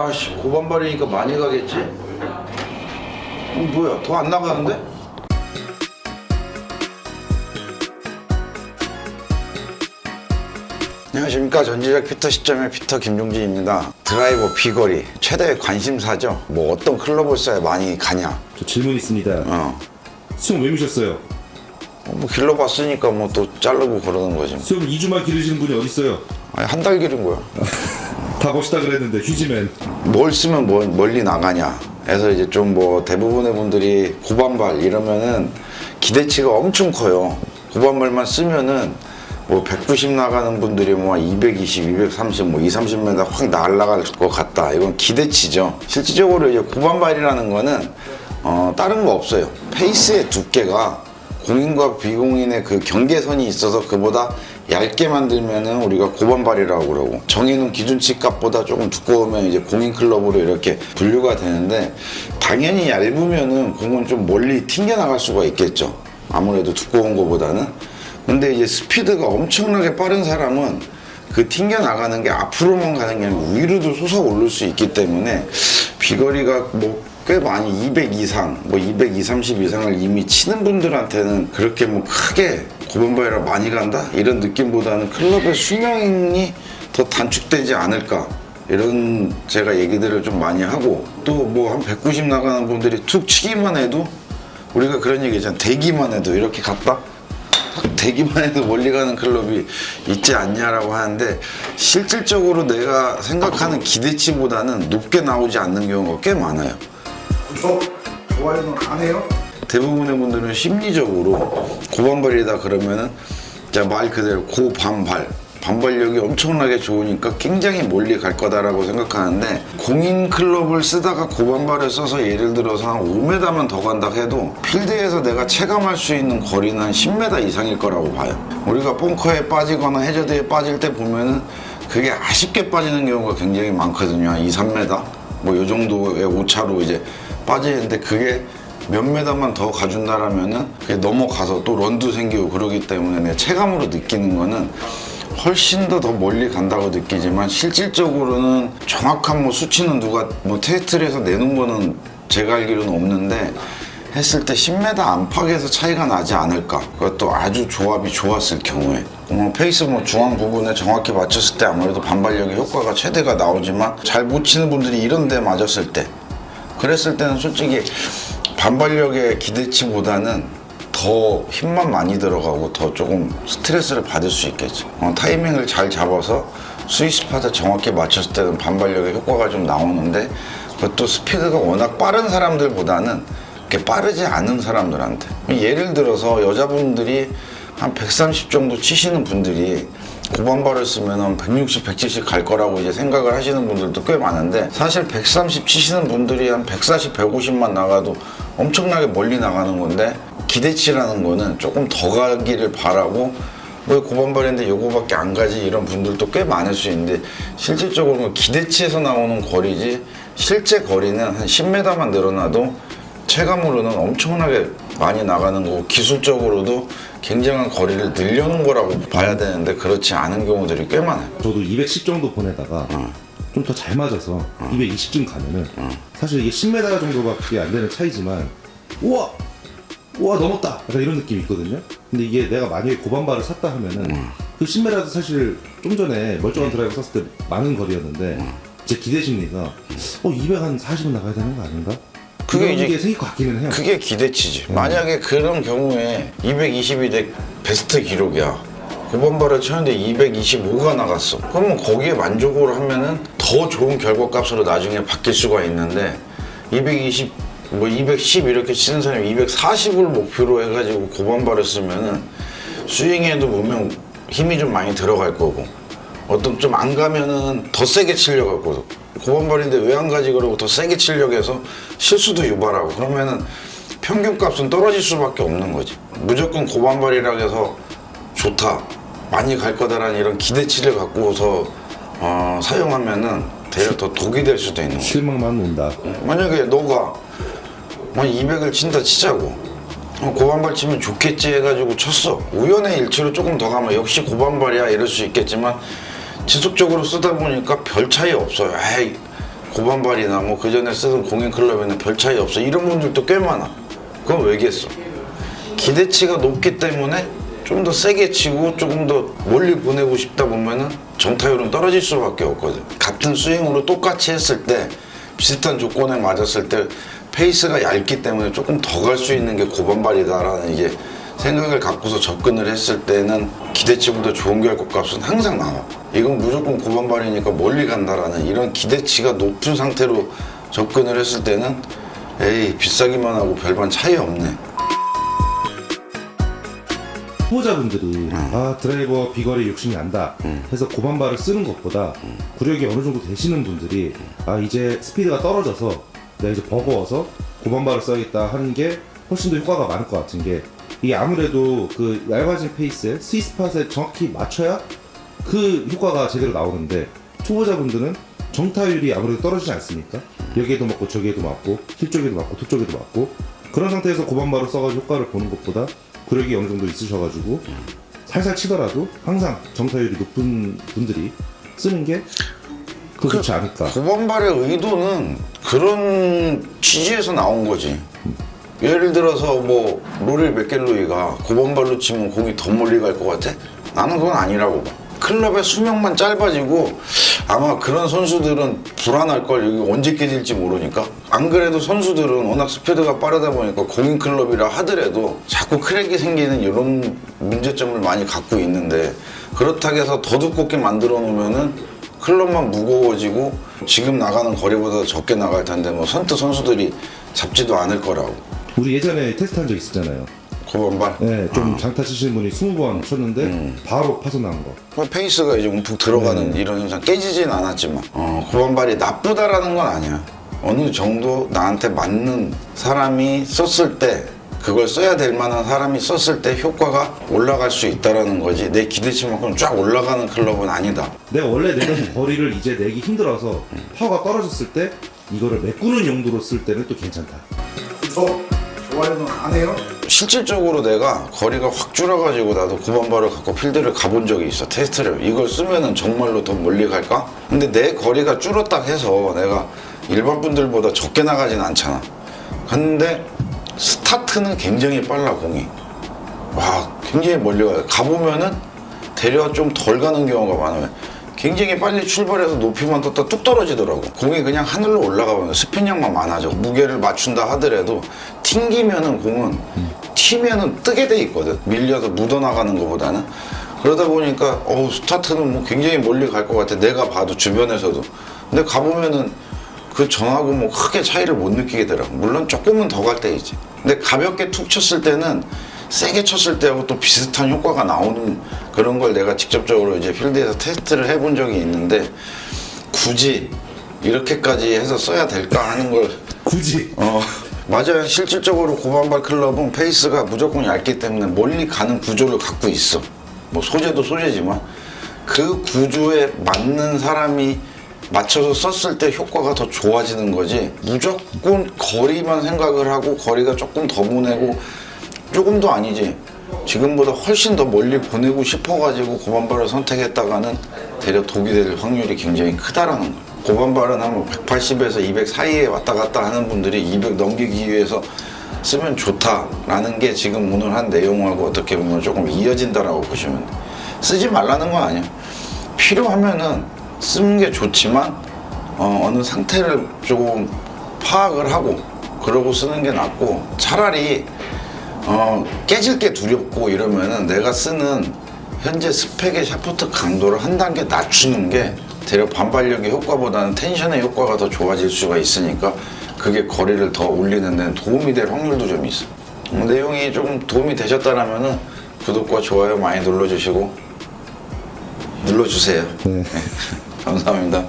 아씨 고반발이니까 많이 가겠지? 뭐야 더 안 나가는데? 안녕하십니까. 전지적 피터 시점의 피터 김종진입니다. 드라이버 비거리 최대의 관심사죠. 뭐 어떤 클럽을 써야 많이 가냐. 저 질문 있습니다. 수영 왜 미셨어요? 뭐 길러봤으니까 뭐 또 자르고 그러는 거지. 수영 2주만 기르시는 분이 어딨어요? 아니 한 달 기른 거야. 다 멋있다 그랬는데 휴지맨. 뭘 쓰면 멀리 나가냐. 그래서 이제 좀 뭐 대부분의 분들이 고반발 이러면은 기대치가 엄청 커요. 고반발만 쓰면은 뭐 190 나가는 분들이 뭐 220, 230, 뭐 2, 30m 확 날아갈 것 같다. 이건 기대치죠. 실질적으로 이제 고반발이라는 거는 다른 거 없어요. 페이스의 두께가 공인과 비공인의 그 경계선이 있어서 그보다 얇게 만들면은 우리가 고반발이라고 그러고, 정해놓은 기준치 값보다 조금 두꺼우면 이제 공인 클럽으로 이렇게 분류가 되는데, 당연히 얇으면은 공은 좀 멀리 튕겨나갈 수가 있겠죠. 아무래도 두꺼운 거보다는. 근데 이제 스피드가 엄청나게 빠른 사람은 그 튕겨나가는 게 앞으로만 가는 게 아니고 위로도 솟아오를 수 있기 때문에 비거리가 뭐 꽤 많이 200 이상, 뭐 220, 30 이상을 이미 치는 분들한테는 그렇게 뭐 크게 고반발이라 많이 간다? 이런 느낌보다는 클럽의 수명이 더 단축되지 않을까. 이런 제가 얘기들을 좀 많이 하고, 또 뭐 한 190 나가는 분들이 툭 치기만 해도, 우리가 그런 얘기 있잖아. 대기만 해도 이렇게 갔다? 대기만 해도 멀리 가는 클럽이 있지 않냐라고 하는데, 실질적으로 내가 생각하는 기대치보다는 높게 나오지 않는 경우가 꽤 많아요. 좋아요는 안 해요? 대부분의 분들은 심리적으로 고반발이다 그러면은 말 그대로 고반발, 반발력이 엄청나게 좋으니까 굉장히 멀리 갈 거다라고 생각하는데, 공인 클럽을 쓰다가 고반발을 써서 예를 들어서 한 5m만 더 간다 해도 필드에서 내가 체감할 수 있는 거리는 한 10m 이상일 거라고 봐요. 우리가 벙커에 빠지거나 해저드에 빠질 때 보면은 그게 아쉽게 빠지는 경우가 굉장히 많거든요. 한 2, 3m 뭐 요 정도의 오차로 이제 빠지는데, 그게 몇 메다만 더 가준다라면은 그게 넘어가서 또 런도 생기고 그러기 때문에 내 체감으로 느끼는 거는 훨씬 더 멀리 간다고 느끼지만, 실질적으로는 정확한 뭐 수치는 누가 뭐 테스트를 해서 내놓은 거는 제가 알기로는 없는데, 했을 때 10m 안팎에서 차이가 나지 않을까. 그것도 아주 조합이 좋았을 경우에. 페이스 뭐 중앙 부분에 정확히 맞췄을 때 아무래도 반발력의 효과가 최대가 나오지만, 잘 못 치는 분들이 이런 데 맞았을 때, 그랬을 때는 솔직히 반발력의 기대치보다는 더 힘만 많이 들어가고 더 조금 스트레스를 받을 수 있겠죠. 타이밍을 잘 잡아서 스위스팟에 정확히 맞췄을 때는 반발력의 효과가 좀 나오는데, 그것도 스피드가 워낙 빠른 사람들보다는 이렇게 빠르지 않은 사람들한테, 예를 들어서 여자분들이 한 130 정도 치시는 분들이 고반발을 쓰면 160, 170 갈 거라고 이제 생각을 하시는 분들도 꽤 많은데, 사실 130 치시는 분들이 한 140, 150만 나가도 엄청나게 멀리 나가는 건데, 기대치라는 거는 조금 더 가기를 바라고, 뭐 고반발인데 요거밖에 안 가지 이런 분들도 꽤 많을 수 있는데, 실질적으로 기대치에서 나오는 거리지 실제 거리는 한 10m만 늘어나도 체감으로는 엄청나게 많이 나가는 거고, 기술적으로도 굉장한 거리를 늘려놓은 거라고 봐야 되는데, 그렇지 않은 경우들이 꽤 많아요. 저도 210 정도 보내다가 좀 더 잘 맞아서 220쯤 가면은 사실 이게 10m 정도밖에 안 되는 차이지만, 우와 넘었다 약간 이런 느낌이 있거든요. 근데 이게 내가 만약에 고반발을 샀다 하면은 그 10m도 사실 좀 전에 멀쩡한 드라이버 샀을 때 많은 거리였는데, 제 기대 심리가 240은 나가야 되는 거 아닌가? 그게 이제 게 생길 것 같기는 해요. 그게 기대치지. 만약에 그런 경우에 220이 내 베스트 기록이야. 고반발을 쳤는데 225가 나갔어. 그러면 거기에 만족을 하면은 더 좋은 결과값으로 나중에 바뀔 수가 있는데, 220, 뭐 210 이렇게 치는 사람이 240을 목표로 해가지고 고반발을 쓰면은 스윙에도 분명 힘이 좀 많이 들어갈 거고, 어떤 좀 안 가면은 더 세게 치려고 할 거고, 고반발인데 왜 안 가지 그러고 더 세게 치려고 해서 실수도 유발하고, 그러면은 평균값은 떨어질 수밖에 없는 거지. 무조건 고반발이라고 해서 좋다, 많이 갈 거다라는 이런 기대치를 갖고서 사용하면은 대략 더 독이 될 수도 있는 거지. 실망만 온다. 만약에 너가 200을 친다 치자고, 고반발 치면 좋겠지 해가지고 쳤어. 우연의 일치로 조금 더 가면 역시 고반발이야 이럴 수 있겠지만, 지속적으로 쓰다 보니까 별 차이 없어요. 에이, 고반발이나 뭐 그전에 쓰던 공인 클럽에는 별 차이 없어 이런 분들도 꽤 많아. 그건 왜겠어? 기대치가 높기 때문에 좀 더 세게 치고 조금 더 멀리 보내고 싶다 보면은 정타율은 떨어질 수밖에 없거든. 같은 스윙으로 똑같이 했을 때 비슷한 조건에 맞았을 때 페이스가 얇기 때문에 조금 더 갈 수 있는 게 고반발이다라는 이게 생각을 갖고서 접근을 했을 때는 기대치보다 좋은 결과값은 항상 나와. 이건 무조건 고반발이니까 멀리 간다라는 이런 기대치가 높은 상태로 접근을 했을 때는 에이 비싸기만 하고 별반 차이 없네. 후보자분들이 드라이버 비거리 욕심이 난다 해서 고반발을 쓰는 것보다 구력이 어느 정도 되시는 분들이 이제 스피드가 떨어져서 내가 이제 버거워서 고반발을 써야겠다 하는 게 훨씬 더 효과가 많을 것 같은 게, 이게 아무래도 그 얇아진 페이스에 스윗스팟에 정확히 맞춰야 그 효과가 제대로 나오는데, 초보자분들은 정타율이 아무래도 떨어지지 않습니까? 여기에도 맞고 저기에도 맞고 힐 쪽에도 맞고 투 쪽에도 맞고, 그런 상태에서 고반발을 써가지고 효과를 보는 것보다 구력이 어느 정도 있으셔가지고 살살 치더라도 항상 정타율이 높은 분들이 쓰는 게 더 좋지 않을까. 고반발의 의도는 그런 취지에서 나온 거지. 예를 들어서 뭐 로리 맥갤로이가 고반발로 치면 공이 더 멀리 갈 것 같아? 나는 그건 아니라고 봐. 클럽의 수명만 짧아지고 아마 그런 선수들은 불안할 걸. 여기 언제 깨질지 모르니까. 안 그래도 선수들은 워낙 스피드가 빠르다 보니까 공인 클럽이라 하더라도 자꾸 크랙이 생기는 이런 문제점을 많이 갖고 있는데, 그렇다고 해서 더 두껍게 만들어 놓으면은 클럽만 무거워지고 지금 나가는 거리보다 적게 나갈 텐데 뭐 선뜻 선수들이 잡지도 않을 거라고. 우리 예전에 테스트한 적 있었잖아요. 고반발? 네, 좀 장타 치시는 분이 20번 쳤는데 바로 파손난 거. 페이스가 이제 움푹 들어가는 이런 현상, 깨지진 않았지만 고반발이 나쁘다라는 건 아니야. 어느 정도 나한테 맞는 사람이 썼을 때, 그걸 써야 될 만한 사람이 썼을 때 효과가 올라갈 수 있다라는 거지. 내 기대치만큼 쫙 올라가는 클럽은 아니다. 내가 원래 내던 거리를 이제 내기 힘들어서 파워가 떨어졌을 때 이거를 메꾸는 용도로 쓸 때는 또 괜찮다. 좋아요는 안 해요? 실질적으로 내가 거리가 확 줄어가지고 나도 고반발을 갖고 필드를 가본 적이 있어. 테스트를. 이걸 쓰면은 정말로 더 멀리 갈까? 근데 내 거리가 줄었다 해서 내가 일반 분들보다 적게 나가진 않잖아. 근데 스타트는 굉장히 빨라, 공이. 와, 굉장히 멀리 가요. 가보면은 대략 좀 덜 가는 경우가 많아요. 굉장히 빨리 출발해서 높이만 떴다 뚝 떨어지더라고. 공이 그냥 하늘로 올라가면 스핀량만 많아져. 무게를 맞춘다 하더라도 튕기면은 공은 튀면은 뜨게 돼 있거든. 밀려서 묻어나가는 것보다는. 그러다 보니까 스타트는 뭐 굉장히 멀리 갈 것 같아. 내가 봐도 주변에서도. 근데 가보면은 그 전하고 뭐 크게 차이를 못 느끼게 되더라고. 물론 조금은 더 갈 때 있지. 근데 가볍게 툭 쳤을 때는 세게 쳤을 때하고 또 비슷한 효과가 나오는 그런 걸 내가 직접적으로 이제 필드에서 테스트를 해본 적이 있는데, 굳이 이렇게까지 해서 써야 될까 하는 걸 굳이? 맞아요. 실질적으로 고반발 클럽은 페이스가 무조건 얇기 때문에 멀리 가는 구조를 갖고 있어. 뭐 소재도 소재지만 그 구조에 맞는 사람이 맞춰서 썼을 때 효과가 더 좋아지는 거지, 무조건 거리만 생각을 하고 거리가 조금 더 보내고 조금도 아니지, 지금보다 훨씬 더 멀리 보내고 싶어가지고 고반발을 선택했다가는 대략 독이 될 확률이 굉장히 크다라는 거야. 고반발은 한 180에서 200 사이에 왔다 갔다 하는 분들이 200 넘기기 위해서 쓰면 좋다라는 게 지금 오늘 한 내용하고 어떻게 보면 조금 이어진다라고 보시면 돼. 쓰지 말라는 건 아니야. 필요하면은 쓰는 게 좋지만 어느 상태를 조금 파악을 하고 그러고 쓰는 게 낫고, 차라리 깨질 게 두렵고 이러면은 내가 쓰는 현재 스펙의 샤프트 강도를 한 단계 낮추는 게 대략 반발력의 효과보다는 텐션의 효과가 더 좋아질 수가 있으니까 그게 거리를 더 올리는 데는 도움이 될 확률도 좀 있어. 내용이 좀 도움이 되셨다라면은 구독과 좋아요 많이 눌러주시고 눌러주세요. 네. 감사합니다.